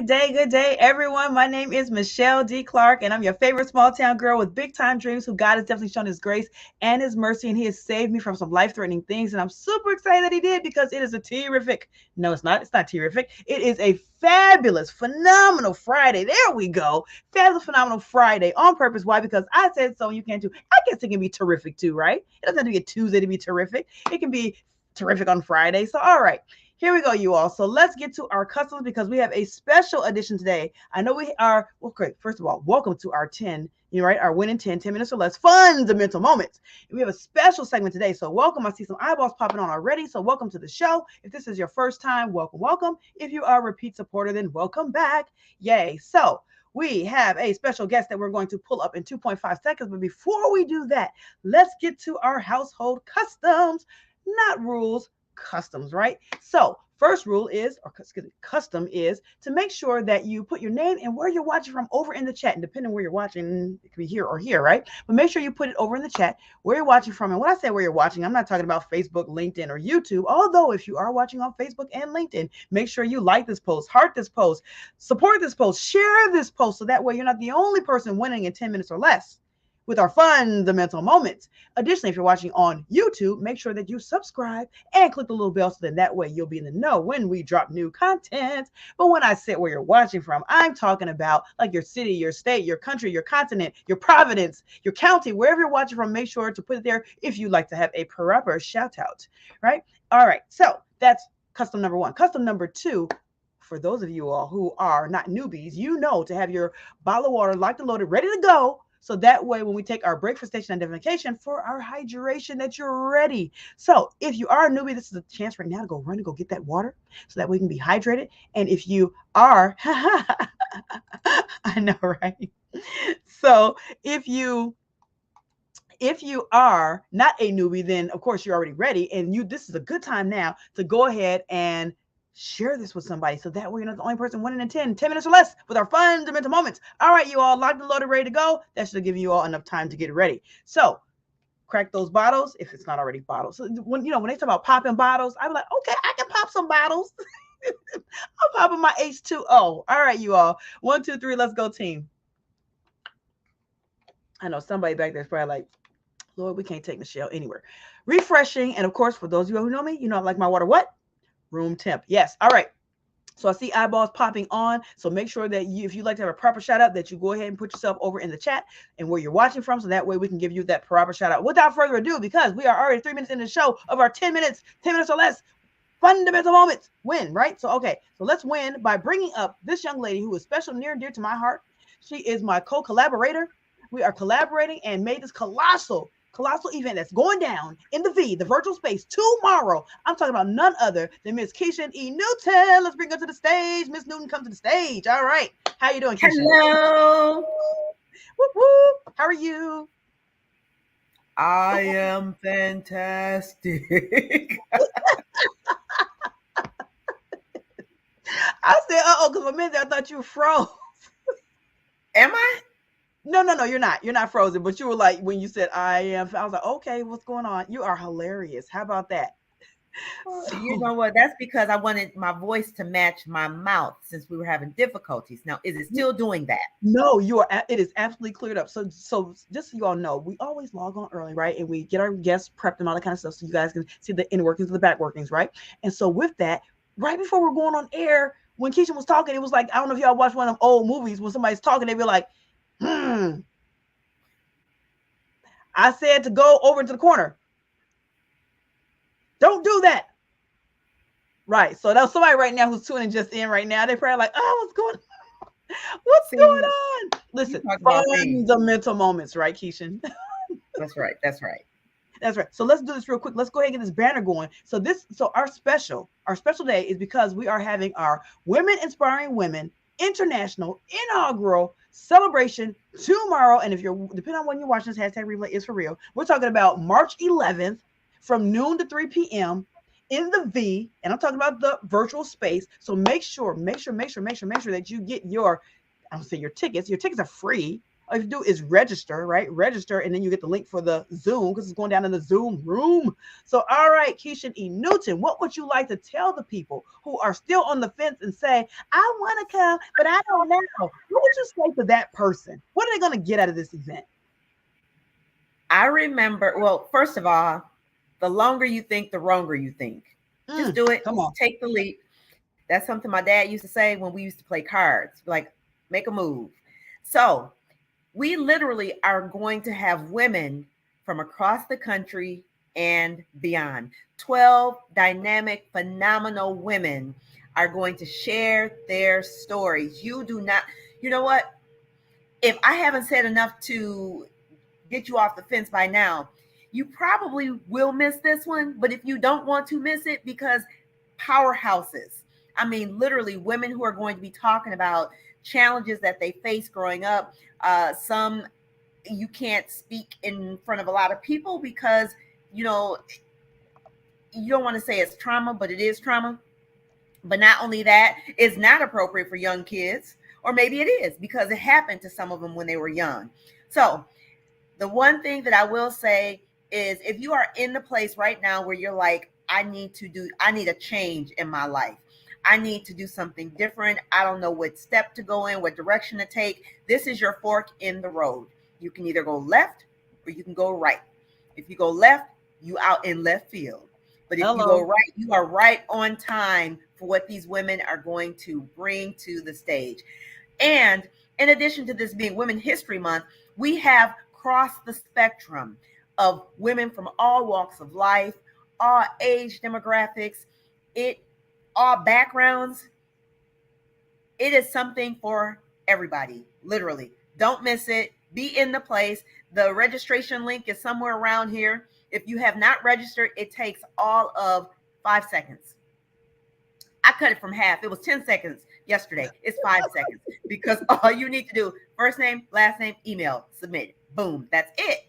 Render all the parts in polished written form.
good day, everyone. My name is MicheleDClark, and I'm your favorite small town girl with big time dreams who God has definitely shown his grace and his mercy, and he has saved me from some life threatening things. And I'm super excited that he did because it is a terrific, no, it's not. It's not terrific. It is a fabulous, phenomenal Friday. There we go. Fabulous, phenomenal Friday on purpose. Why? Because I said so, and you can too. I guess it can be terrific too, right? It doesn't have to be a Tuesday to be terrific. It can be terrific on Friday. So, all right. Here we go, you all. So let's get to our customs because we have a special edition today. I know we are, well, great. First of all, welcome to our 10, our win in 10 minutes or less fundamental moments. And we have a special segment today. So welcome. I see some eyeballs popping on already. So welcome to the show. If this is your first time, welcome, welcome. If you are a repeat supporter, then welcome back. Yay. So we have a special guest that we're going to pull up in 2.5 seconds. But before we do that, let's get to our household customs, not rules, customs, right? So first rule is, or custom is, to make sure that you put your name and where you're watching from over in the chat. And depending on where you're watching, it could be here or here, right? But make sure you put it over in the chat where you're watching from. And when I say where you're watching, I'm not talking about Facebook, LinkedIn, or YouTube. Although if you are watching on Facebook and LinkedIn, make sure you like this post, heart this post, support this post, share this post, so that way you're not the only person winning in 10 minutes or less with our fundamental moments. Additionally, if you're watching on YouTube, make sure that you subscribe and click the little bell so that way you'll be in the know when we drop new content. But when I say where you're watching from, I'm talking about like your city, your state, your country, your continent, your province, your county, wherever you're watching from, make sure to put it there if you'd like to have a proper shout out, right? All right, so that's custom number one. Custom number two, for those of you all who are not newbies, to have your bottle of water locked and loaded, ready to go. So that way, when we take our break for station identification for our hydration, that you're ready. So if you are a newbie, this is a chance right now to go run and go get that water so that we can be hydrated. And if you are, I know, right? So if you are not a newbie, then of course you're already ready. And this is a good time now to go ahead and share this with somebody so that way you're not the only person winning in 10 minutes or less with our fundamental moments. All right, you all locked and loaded, ready to go. That should give you all enough time to get ready. So crack those bottles if it's not already bottled. So when they talk about popping bottles, I'm like, okay, I can pop some bottles. I'm popping my H2O. All right, you all. 1, 2, 3, let's go, team. I know somebody back there's probably like, Lord, we can't take Michelle anywhere. Refreshing. And of course, for those of you who know me, I like my water what? Room temp. Yes. All right. So I see eyeballs popping on. So make sure that if you'd like to have a proper shout out, that you go ahead and put yourself over in the chat and where you're watching from. So that way we can give you that proper shout out. Without further ado, because we are already 3 minutes into the show of our 10 minutes or less fundamental moments win, right? So, okay. So let's win by bringing up this young lady who is special, near and dear to my heart. She is my co-collaborator. We are collaborating and made this colossal event that's going down in the virtual space tomorrow. I'm talking about none other than Miss Keisha E. Newton. Let's bring her to the stage. Miss Newton, come to the stage. All right. How you doing, Keisha? Hello. Whoop, whoop. How are you? I am fantastic. I said, because for a minute I thought you froze. Am I? No, you're not. You're not frozen, but you were like, when you said I am, I was like, okay, what's going on? You are hilarious. How about that? You know what? That's because I wanted my voice to match my mouth since we were having difficulties. Now, is it still doing that? No, it is absolutely cleared up. So just so you all know, we always log on early, right? And we get our guests prepped and all that kind of stuff so you guys can see the inner workings and the back workings, right? And so with that, right before we're going on air, when Keisha was talking, it was like, I don't know if y'all watched one of them old movies when somebody's talking, they'd be like, I said to go over into the corner. Don't do that. Right. So that's somebody right now who's tuning just in right now. They're probably like, oh, what's going on? Listen, fundamental moments, right, Keisha? That's right. So let's do this real quick. Let's go ahead and get this banner going. So our special day is because we are having our Women Inspiring Women International Inaugural Celebration tomorrow. And if depending on when you're watching this, hashtag replay is for real. We're talking about March 11th from noon to 3 p.m. in the V, and I'm talking about the virtual space. So make sure that you get your tickets. Your tickets are free. All you have to do is register, right? Register, and then you get the link for the Zoom because it's going down in the Zoom room. So, all right, Keisha E. Newton, what would you like to tell the people who are still on the fence and say, I want to come, but I don't know? What would you say to that person? What are they going to get out of this event? I remember, well, first of all, the longer you think, the wronger you think. Just do it. Come on. Take the leap. That's something my dad used to say when we used to play cards, like, make a move. So we literally are going to have women from across the country and beyond. 12 dynamic, phenomenal women are going to share their stories. You do not, you know what? If I haven't said enough to get you off the fence by now, you probably will miss this one. But if you don't want to miss it, because powerhouses, I mean, literally women who are going to be talking about challenges that they face growing up. Some you can't speak in front of a lot of people because, you know, you don't want to say it's trauma, but it is trauma. But not only that, it's not appropriate for young kids, or maybe it is because it happened to some of them when they were young. So the one thing that I will say is, if you are in the place right now where you're like, I need a change in my life. I need to do something different. I don't know what step to go in, what direction to take. This is your fork in the road. You can either go left or you can go right. If you go left, you out in left field. But if you go right, you are right on time for what these women are going to bring to the stage. And in addition to this being Women History Month, we have crossed the spectrum of women from all walks of life, all age demographics, all backgrounds. It is something for everybody, literally. Don't miss it. Be in the place. The registration link is somewhere around here. If you have not registered, it takes all of 5 seconds. I cut it from half. It was 10 seconds yesterday. It's 5 seconds because all you need to do, first name, last name, email, submit. Boom. That's it.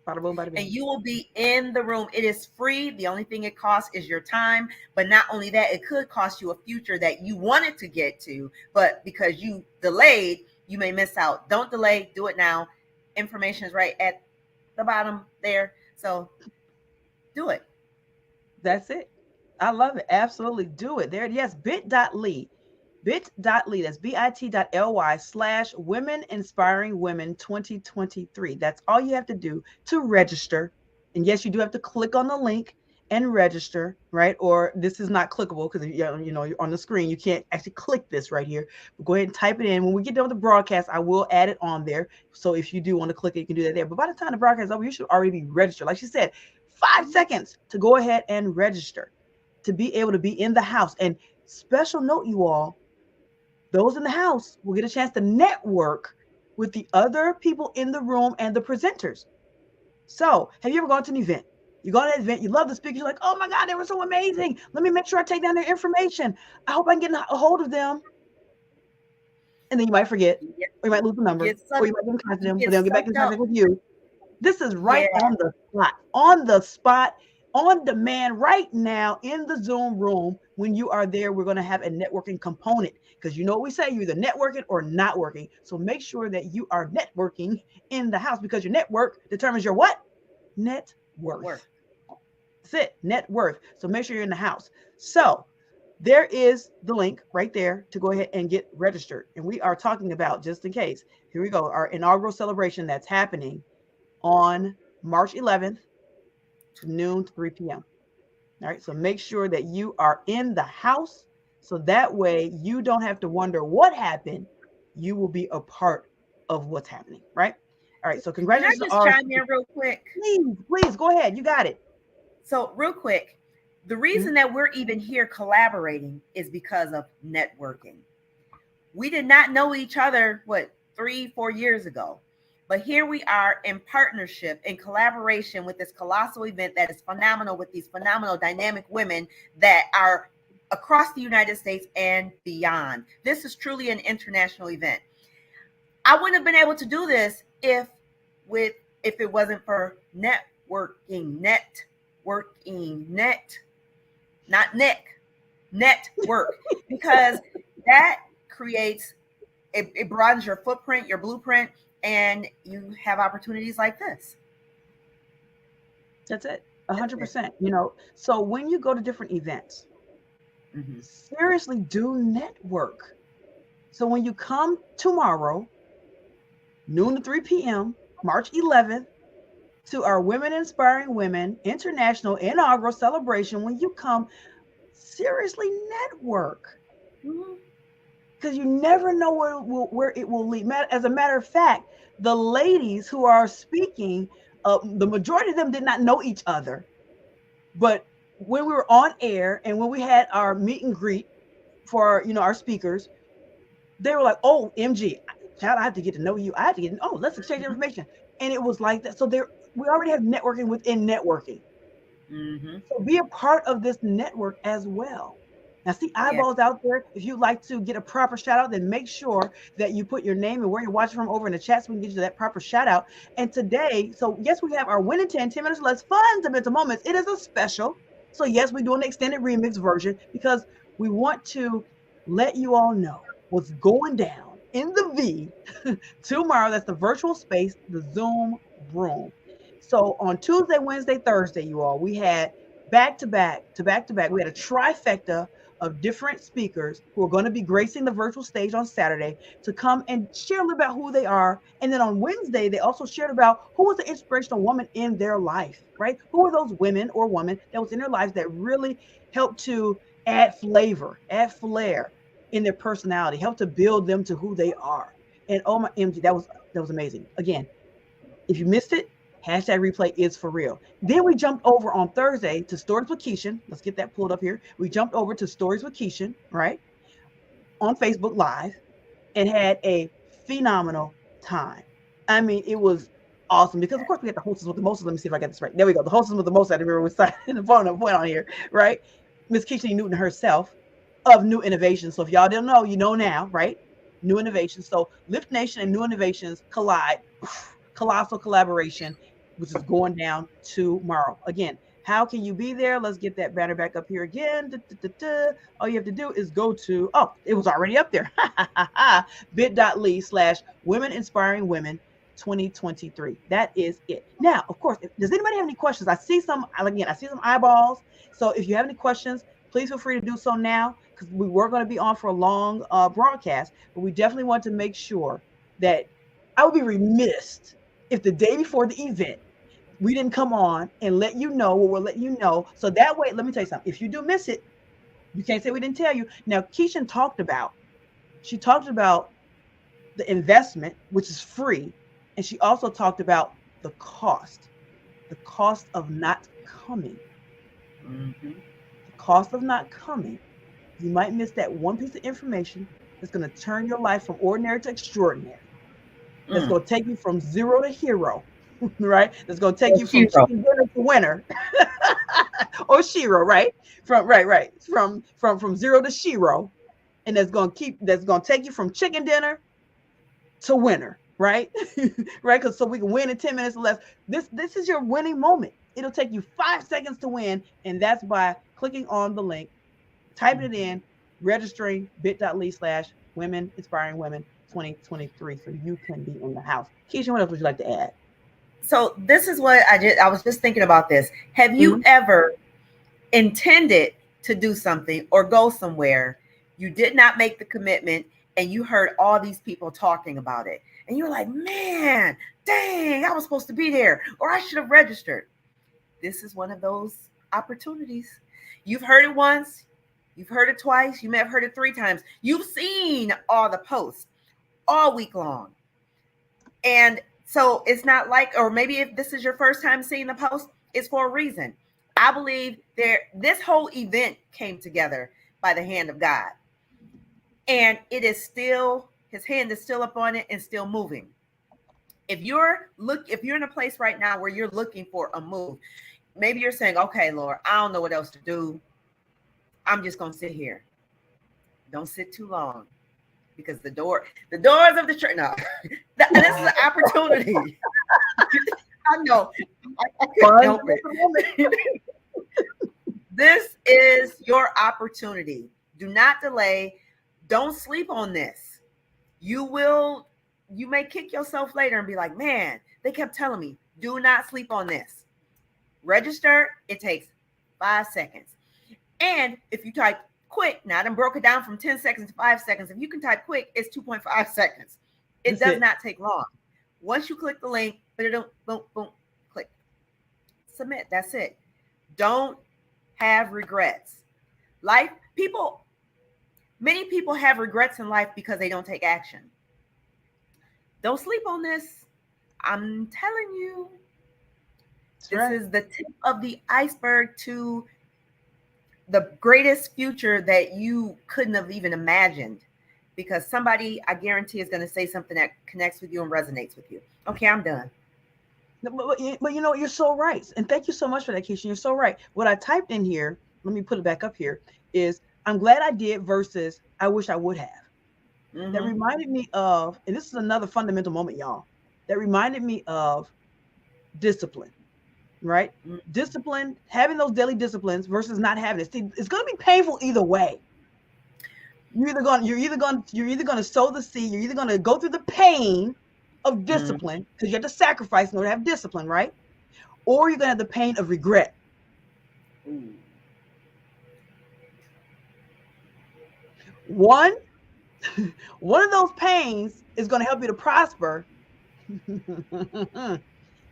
Bada boom, bada And you will be in the room. It is free. The only thing it costs is your time. But not only that, it could cost you a future that you wanted to get to, but because you delayed, you may miss out. Don't delay. Do it now. Information is right at the bottom there. So do it. That's it. I love it. Absolutely do it. There, yes, bit.ly. Bit.ly, that's bit.ly/women inspiring women 2023. That's all you have to do to register. And yes, you do have to click on the link and register, right? Or this is not clickable because you're on the screen. You can't actually click this right here. But go ahead and type it in. When we get done with the broadcast, I will add it on there. So if you do want to click it, you can do that there. But by the time the broadcast is over, you should already be registered. Like she said, 5 seconds to go ahead and register to be able to be in the house. And special note, you all, those in the house will get a chance to network with the other people in the room and the presenters. So, have you ever gone to an event? You go to an event, you love the speakers, you're like, oh my God, they were so amazing. Let me make sure I take down their information. I hope I can get a hold of them. And then you might forget, or you might lose the number, or you might get in contact with them, but they'll get back in contact with you. This is right on the spot, on demand, right now in the Zoom room. When you are there, we're going to have a networking component because you know what we say, you're either networking or not working. So make sure that you are networking in the house because your network determines your what? Net worth. That's it, net worth. So make sure you're in the house. So there is the link right there to go ahead and get registered. And we are talking about, just in case, here we go, our inaugural celebration that's happening on March 11th, noon to 3 p.m. All right, so make sure that you are in the house so that way you don't have to wonder what happened. You will be a part of what's happening, right? All right, so congratulations. Can I just chime in real quick? Please, go ahead. You got it. So real quick, the reason that we're even here collaborating is because of networking. We did not know each other, 3-4 years ago. But here we are in partnership, in collaboration with this colossal event that is phenomenal, with these phenomenal dynamic women that are across the United States and beyond. This is truly an international event. I wouldn't have been able to do this if it wasn't for networking, network, because that creates, it broadens your footprint, your blueprint. and you have opportunities like this. That's it. That's it. 100%. So when you go to different events, Mm-hmm. seriously do network. So when you come tomorrow, noon to 3 p.m., March 11th, to our Women Inspiring Women International Inaugural Celebration, when you come, seriously network. Mm-hmm. Because you never know where it will lead. As a matter of fact, the ladies who are speaking, the majority of them did not know each other. But when we were on air and when we had our meet and greet for our speakers, they were like, "Oh, MG, child, I have to get to know you. I have to get. Oh, let's exchange information." And it was like that. So we already have networking within networking. Mm-hmm. So be a part of this network as well. Now, see Yeah. eyeballs out there. If you'd like to get a proper shout out, then make sure that you put your name and where you're watching from over in the chat so we can get you that proper shout out. And today, so yes, we have our winning 10 minutes less fundamental moments. It is a special. So yes, we're doing the extended remix version because we want to let you all know what's going down in the V tomorrow. That's the virtual space, the Zoom room. So on Tuesday, Wednesday, Thursday, you all, we had back to back to back to back. We had a trifecta of different speakers who are going to be gracing the virtual stage on Saturday to come and share a little about who they are. And then on Wednesday, they also shared about who was the inspirational woman in their life, right? Who are those women or women that was in their lives that really helped to add flavor, add flair in their personality, help to build them to who they are. And oh my MG, that was amazing. Again, if you missed it, hashtag replay is for real. Then we jumped over on Thursday to Stories with Keishan. Let's get that pulled up here. We jumped over to Stories with Keishan, right? On Facebook Live and had a phenomenal time. I mean, it was awesome because, of course, we got the hostess with the most. Let me see if I got this right. There we go. The hostess with the most. I remember we started the phone point on here, right? Miss Keisha Newton herself of New Innovations. So if y'all didn't know, you know now, right? New Innovations. So Lift Nation and New Innovations collide. Colossal collaboration, which is going down tomorrow. Again, how can you be there? Let's get that banner back up here again. All you have to do is go to, it was already up there. bit.ly/women inspiring women 2023. That is it. Now, of course, does anybody have any questions? I see some eyeballs. So if you have any questions, please feel free to do so now because we were going to be on for a long broadcast, but we definitely want to make sure that I would be remiss if the day before the event we didn't come on and let you know what we're letting you know. So that way, let me tell you something. If you do miss it, you can't say we didn't tell you. Now, Keishan she talked about the investment, which is free, and she also talked about the cost of not coming. Mm-hmm. The cost of not coming. You might miss that one piece of information that's going to turn your life from ordinary to extraordinary. That's Mm. going to take you from zero to hero, right? That's going to take Or you from Shiro. chicken dinner to winner, or Shiro, right? From zero to Shiro, and that's going to take you from chicken dinner to winner, right? Right? Because so we can win in 10 minutes or less. This is your winning moment. It'll take you 5 seconds to win, and that's by clicking on the link, typing it in, registering bit.ly/women inspiring women 2023 so you can be in the house. Keisha, what else would you like to add? So this is what I did. I was just thinking about this. Have you Mm-hmm. ever intended to do something or go somewhere, you did not make the commitment, and you heard all these people talking about it, and you're like, man, dang, I was supposed to be there, or I should have registered? This is one of those opportunities. You've heard it once, you've heard it twice, you may have heard it 3 times, you've seen all the posts all week long. And so it's not like, or maybe if this is your first time seeing the post, it's for a reason. I believe this whole event came together by the hand of God. And it is still, his hand is still up on it and still moving. If you're in a place right now where you're looking for a move, maybe you're saying, okay, Lord, I don't know what else to do. I'm just gonna sit here. Don't sit too long because the doors of the church. No, this is an opportunity. I know. I couldn't help it. This is your opportunity. Do not delay. Don't sleep on this. You will you may kick yourself later and be like, man, they kept telling me, do not sleep on this. Register, it takes 5 seconds. And if you type quick, now I done broke it down from 10 seconds to 5 seconds. If you can type quick, it's 2.5 seconds. It That's does it. not take long. Once you click the link, boom, boom, boom, click, submit. That's it. Don't have regrets. Life, people, many people have regrets in life because they don't take action. Don't sleep on this. I'm telling you, That's this right. is the tip of the iceberg to the greatest future that you couldn't have even imagined. Because somebody, I guarantee, is going to say something that connects with you and resonates with you. Okay, I'm done. But you know, you're so right. And thank you so much for that, Keisha. You're so right. What I typed in here, let me put it back up here, is I'm glad I did versus I wish I would have. That Mm-hmm. reminded me of, and this is another fundamental moment, y'all, that reminded me of discipline, right? Discipline, having those daily disciplines versus not having it. See, it's going to be painful either way. You're either going to sow the seed. You're either going to go through the pain of Mm-hmm. discipline because you have to sacrifice in order to have discipline, right? Or you're going to have the pain of regret. Ooh. One, one of those pains is going to help you to prosper, and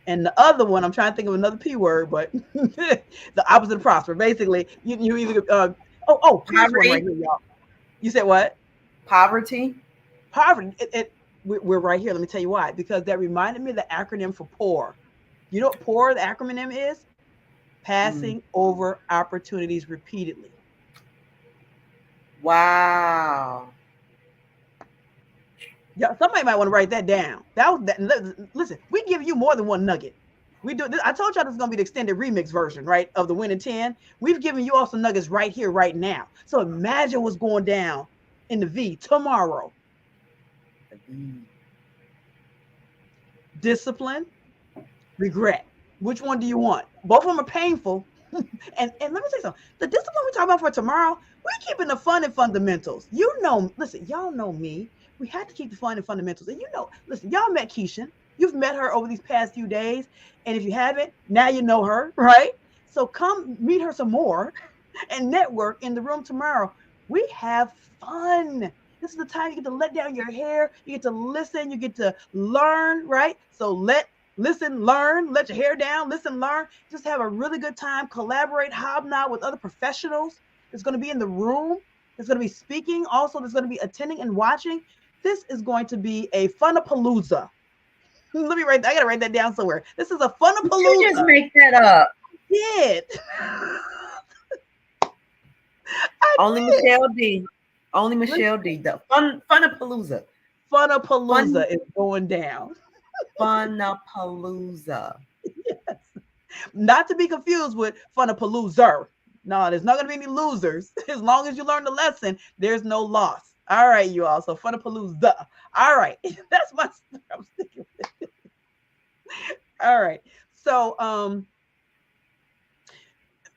the other one, I'm trying to think of another P word, but the opposite of prosper. Basically, you either here's one right Poverty. here, y'all. You said what? Poverty. Poverty. We're right here. Let me tell you why. Because that reminded me of the acronym for POUR. You know what POUR, the acronym is? Mm. Passing over opportunities repeatedly. Wow. Yeah, somebody might want to write that down. That was that. Listen, we give you more than one nugget. We do. I told y'all this is gonna be the extended remix version, right, of the Win in 10. We've given you all some nuggets right here, right now. So imagine what's going down in the V tomorrow. Mm. Discipline, regret. Which one do you want? Both of them are painful. And let me say something. The discipline we talk about for tomorrow, we're keeping the fun and fundamentals. You know, listen, y'all know me. We have to keep the fun and fundamentals. And you know, listen, y'all met Keisha. You've met her over these past few days. And if you haven't, now you know her, right? So come meet her some more and network in the room tomorrow. We have fun. This is the time you get to let down your hair. You get to listen. You get to learn, right? So listen, learn, let your hair down, listen, learn. Just have a really good time. Collaborate, hobnob with other professionals. That's going to be in the room. That's going to be speaking. Also, that's going to be attending and watching. This is going to be a funapalooza. Let me write. I gotta write that down somewhere. This is a Did you just funapalooza. make that up? Did I Only did? Michelle D. Only Michelle D. The Funapalooza. Fun Funapalooza is going down. Funapalooza. Yes. Not to be confused with Funapaloozer. No, there's not going to be any losers. As long as you learn the lesson, there's no loss. All right, you all. So Funapalooza. All right. That's my I'm sticking with it. All right. So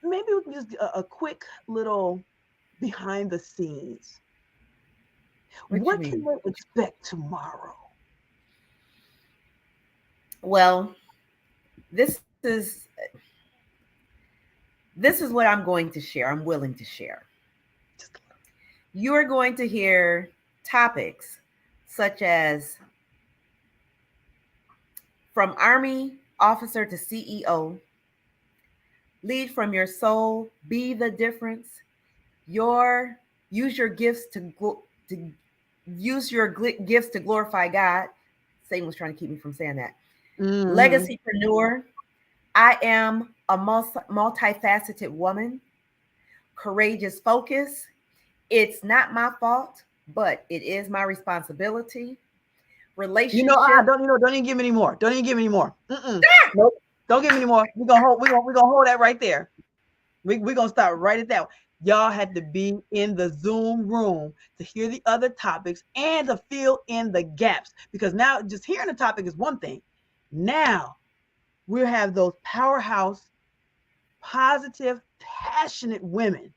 maybe we can just a quick little behind the scenes. What you What can mean? they expect tomorrow? Well, this is this is what I'm going to share. I'm willing to share. Just You are going to hear topics such as from Army officer to CEO, lead from your soul, be the difference, your use your gifts to use your gifts to glorify God. Satan was trying to keep me from saying that. mm-hmm. Legacypreneur, I am a multifaceted woman, courageous focus. It's not my fault, but it is my responsibility. Relationship. Don't even give me any more. Don't even give me any more. Mm-mm. Nope. Don't give me any more. We're gonna hold that right there. We're gonna start right at that. Y'all had to be in the Zoom room to hear the other topics and to fill in the gaps. Because now just hearing the topic is one thing. Now we'll have those powerhouse, positive, passionate women,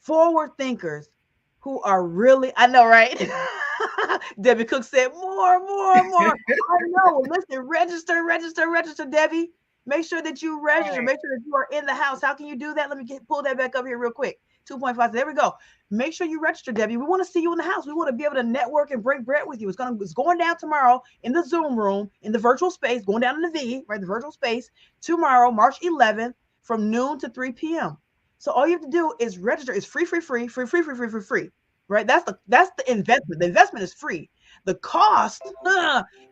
forward thinkers who are really, I know, right? Debbie Cook said, more, more, more. I know. Listen, register, register, register, Debbie. Make sure that you register. Right. Make sure that you are in the house. How can you do that? Let me pull that back up here real quick. 2.5. There we go. Make sure you register, Debbie. We want to see you in the house. We want to be able to network and break bread with you. It's going down tomorrow in the Zoom room, in the virtual space, going down in the V, right? The virtual space tomorrow, March 11th, from noon to 3 p.m. So all you have to do is register. It's free, free, free, free, free, free, free, free, free. Right? That's the investment. The investment is free. The cost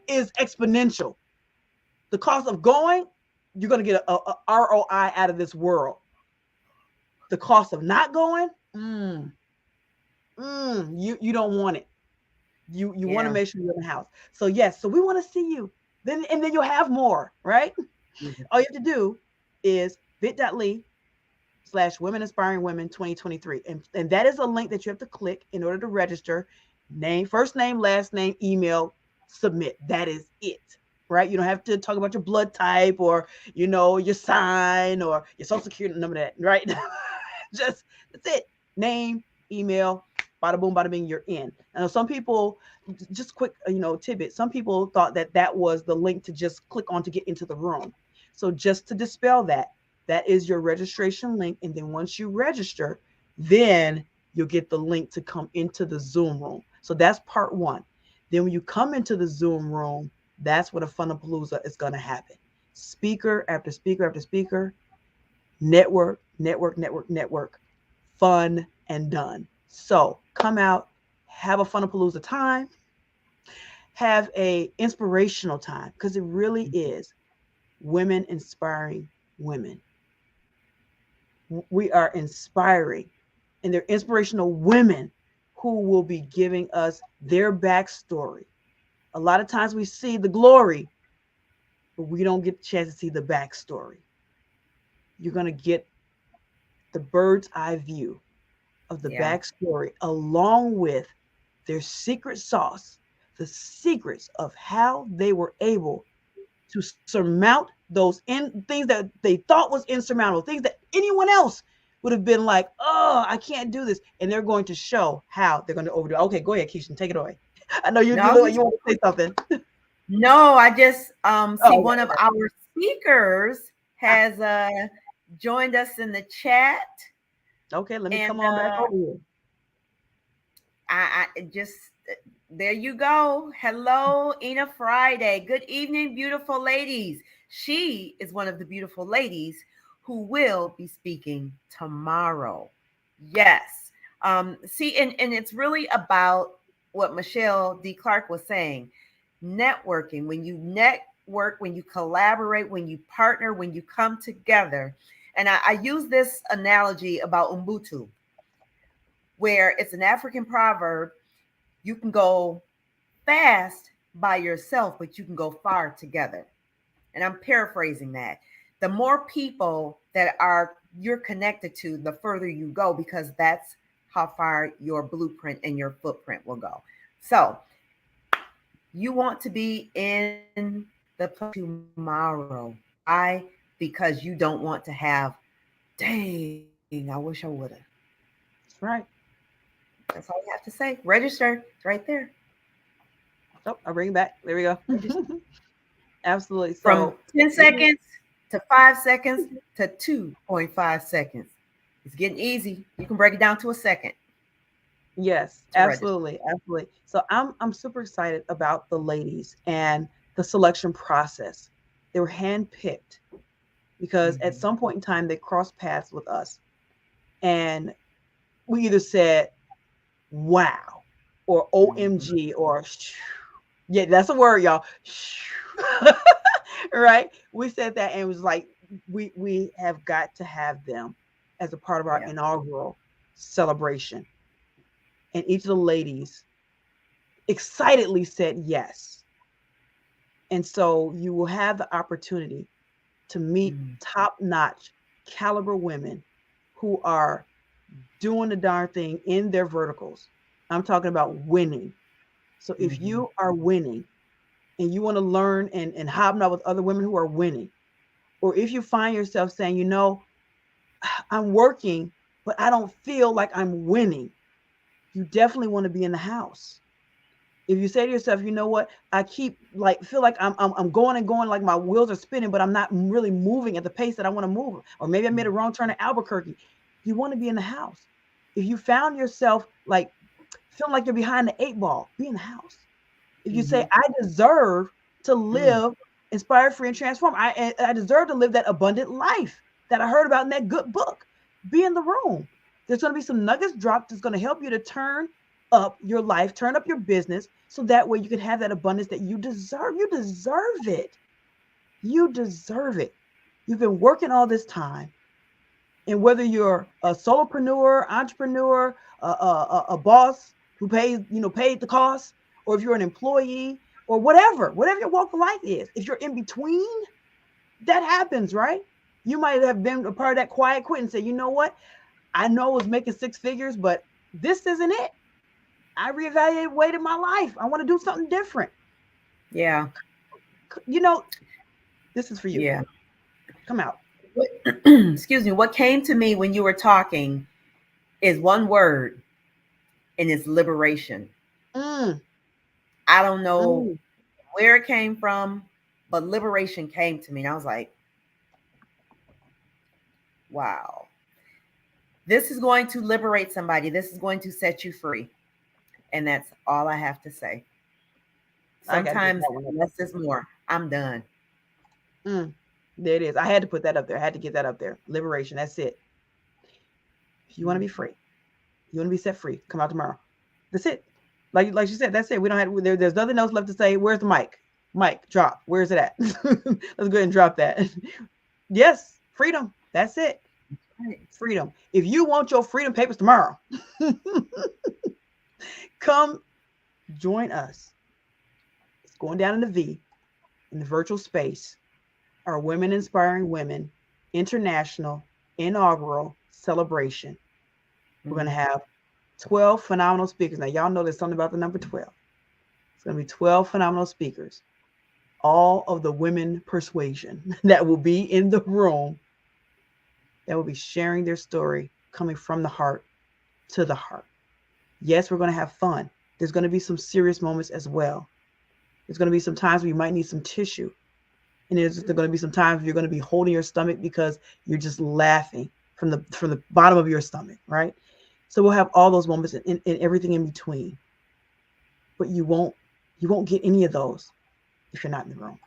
is exponential. The cost of going, you're going to get a ROI out of this world. The cost of not going, you don't want it. You want to Yeah. make sure you're in the house. So yes, so we want to see you. Then you'll have more, right? Mhm. All you have to do is bit.ly/women inspiring women 2023. And that is a link that you have to click in order to register. Name, first name, last name, email, submit. That is it. Right? You don't have to talk about your blood type or your sign or your social security, none of that, right? Just that's it. Name, email, bada boom, bada bing, you're in. And some people, just quick, tidbit. Some people thought that that was the link to just click on to get into the room. So just to dispel that, that is your registration link. And then once you register, then you'll get the link to come into the Zoom room. So that's part one. Then when you come into the Zoom room, that's what a Funnapalooza is going to happen. Speaker after speaker after speaker, network, network, network, network, fun and done. So come out, have a Funnapalooza time, have a inspirational time, because it really is women inspiring women. We are inspiring, and they're inspirational women who will be giving us their backstory. A lot of times we see the glory, but we don't get the chance to see the backstory. You're going to get the bird's eye view of the Yeah. backstory, along with their secret sauce, the secrets of how they were able to surmount things that they thought was insurmountable, things that anyone else would have been like, oh, I can't do this. And they're going to show how they're going to overdo it. Okay, go ahead, Keisha, take it away. I know you No, you want to say something. no, I just see Oh, one of our speakers okay. has joined us in the chat. Okay, let me And come on back over here. I just there you go. Hello, Ina Friday. Good evening, beautiful ladies. She is one of the beautiful ladies who will be speaking tomorrow. Yes. See, and it's really about what MicheleDClark was saying. Networking. When you network, when you collaborate, when you partner, when you come together. And I use this analogy about Ubuntu, where it's an African proverb. You can go fast by yourself, but you can go far together. And I'm paraphrasing that. The more people that are you're connected to, the further you go, because that's how far your blueprint and your footprint will go. So you want to be in the tomorrow. Why? Because you don't want to have, dang, I wish I would have. That's right. That's all you have to say. Register. It's right there. Oh, I'll bring it back. There we go. Register. Absolutely. From So 10 this is seconds to 5 seconds to 2.5 seconds. It's getting easy. You can break it down to a second yes, to register. absolutely, absolutely. So I'm super excited about the ladies and the selection process. They were handpicked because at Mm-hmm. some point in time they crossed paths with us, and we either said wow or Mm-hmm. OMG or yeah, that's a word, y'all. Right? We said that and it was like we have got to have them as a part of our Yeah. inaugural celebration. And each of the ladies excitedly said yes. And so you will have the opportunity to meet Mm-hmm. top notch caliber women who are doing the darn thing in their verticals. I'm talking about winning. So if Mm-hmm. you are winning and you want to learn and hobnob with other women who are winning, or if you find yourself saying, I'm working, but I don't feel like I'm winning, you definitely want to be in the house. If you say to yourself, you know what, I keep like feel like I'm going and going, like my wheels are spinning, but I'm not really moving at the pace that I want to move. Or maybe I made a wrong turn at Albuquerque. You want to be in the house. If you found yourself like feeling like you're behind the eight ball, be in the house. If you say, Mm-hmm. I deserve to Mm. live inspired, free, and transform, I deserve to live that abundant life that I heard about in that good book, be in the room. There's going to be some nuggets dropped that's going to help you to turn up your life, turn up your business, so that way you can have that abundance that you deserve. You deserve it. You deserve it. You've been working all this time. And whether you're a solopreneur, entrepreneur, a boss who pays, paid the cost, or if you're an employee or whatever your walk of life is, if you're in between, that happens, right? You might have been a part of that quiet quit and say, you know what? I know I was making six figures, but this isn't it. I reevaluated my life. I want to do something different. Yeah. You know, this is for you. Yeah. Come out. Excuse me. What came to me when you were talking is one word, and it's liberation. Mm, I don't know mm. where it came from, but liberation came to me. And I was like, wow, this is going to liberate somebody. This is going to set you free. And that's all I have to say. I got to get Sometimes that one up. less is more. I'm done. Mm, there it is. I had to put that up there. I had to get that up there. Liberation. That's it. If you want to be free, you want to be set free, come out tomorrow. That's it. Like you said, that's it. We don't have there's nothing else left to say. Where's the mic? Mic, drop. Where's it at? Let's go ahead and drop that. Yes, freedom. That's it. Right. Freedom. If you want your freedom papers tomorrow, come join us. It's going down in the V in the virtual space. Our Women Inspiring Women International Inaugural Celebration. We're going to Mm. have 12 phenomenal speakers. Now, y'all know there's something about the number 12. It's going to be 12 phenomenal speakers, all of the women persuasion that will be in the room, that will be sharing their story coming from the heart to the heart. Yes, we're going to have fun. There's going to be some serious moments as well. There's going to be some times where you might need some tissue. And there's going to be some times you're going to be holding your stomach because you're just laughing from the bottom of your stomach, right? So we'll have all those moments and everything in between. But you won't get any of those if you're not in the room.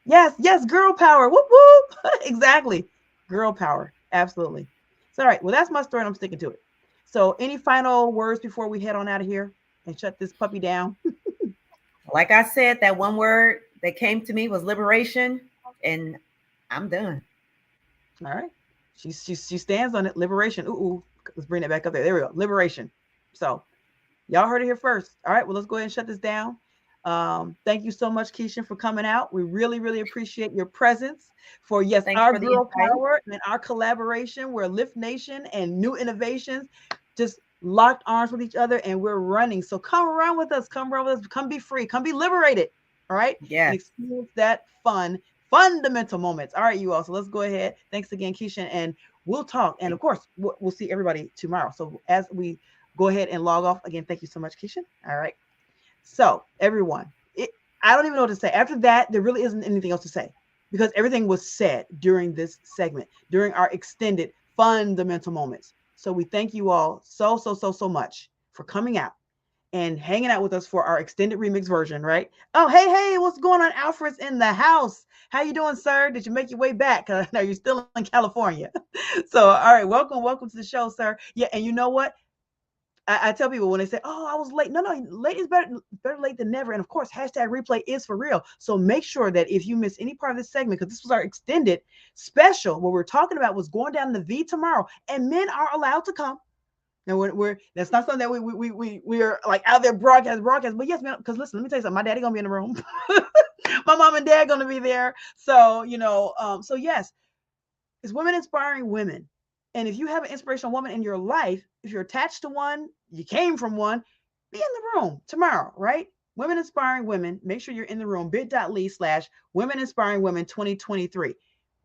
Yes, yes, girl power. Whoop whoop. Exactly. Girl power. Absolutely. So all right. Well, that's my story and I'm sticking to it. So any final words before we head on out of here and shut this puppy down? Like I said, that one word that came to me was liberation, and I'm done. All right. She stands on it. Liberation. Ooh. Let's bring it back up there. There we go. Liberation. So y'all heard it here first. All right. Well, let's go ahead and shut this down. Thank you so much, Keisha, for coming out. We really, really appreciate your presence for, yes, Thanks our for the girl invite. power and our collaboration. We're Lift Nation and New Innovations just locked arms with each other and we're running. So come around with us. Come around with us. Come be free. Come be liberated. All right. And Yes. experience that fundamental moments. All right, you all. So let's go ahead. Thanks again, Keisha. And we'll talk. And of course, we'll see everybody tomorrow. So as we go ahead and log off again, thank you so much, Keisha. All right. So, everyone, I don't even know what to say. After that, there really isn't anything else to say because everything was said during this segment, during our extended fundamental moments. So, we thank you all so much for coming out and hanging out with us for our extended remix version, right? Oh, hey, what's going on? Alfred's in the house. How you doing, sir? Did you make your way back? Because I know you're still in California. So, all right, welcome to the show, sir. Yeah, and you know what? I tell people when they say, "Oh, I was late." No, late is better late than never. And of course, hashtag replay is for real. So make sure that if you miss any part of this segment, because this was our extended special, what we're talking about was going down the V tomorrow, and men are allowed to come. Now we're that's not something that we are like out there broadcast. But yes, man, because listen, let me tell you something. My daddy gonna be in the room. My mom and dad gonna be there. So so yes, it's women inspiring women. And if you have an inspirational woman in your life, if you're attached to one, you came from one, be in the room tomorrow, right? Women inspiring women. Make sure you're in the room. bit.ly/women inspiring women 2023.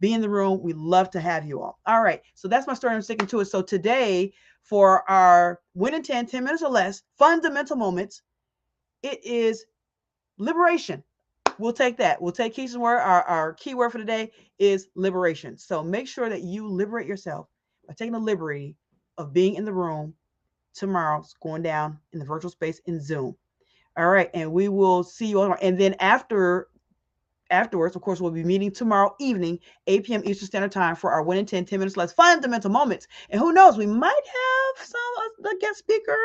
Be in the room. We love to have you all. All right. So that's my story. I'm sticking to it. So today, for our win in 10 minutes or less, fundamental moments, It is liberation. We'll take that. We'll take Keisha's word. Our key word for today is liberation. So make sure that you liberate yourself by taking the liberty of being in the room tomorrow. It's going down in the virtual space in Zoom. All right. And we will see you all tomorrow. And then afterwards, of course, we'll be meeting tomorrow evening, 8 p.m. Eastern Standard Time for our 1 in 10 minutes less fundamental moments. And who knows, we might have the guest speaker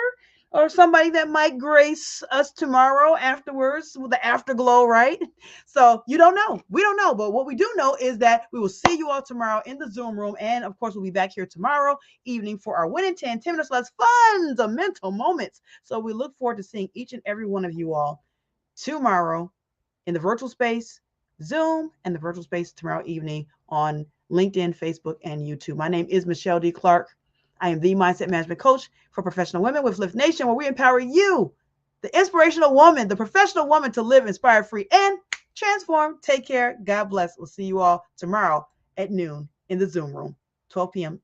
or somebody that might grace us tomorrow afterwards with the afterglow, right? So you don't know. We don't know. But what we do know is that we will see you all tomorrow in the Zoom room. And of course, we'll be back here tomorrow evening for our 1 in 10 minutes less fundamental moments. So we look forward to seeing each and every one of you all tomorrow in the virtual space, Zoom, and the virtual space tomorrow evening on LinkedIn, Facebook, and YouTube. My name is MicheleDClark. I am the Mindset Management Coach for professional women with Lift Nation, where we empower you, the inspirational woman, the professional woman, to live inspired, free, and transform. Take care. God bless. We'll see you all tomorrow at noon in the Zoom room, 12 p.m.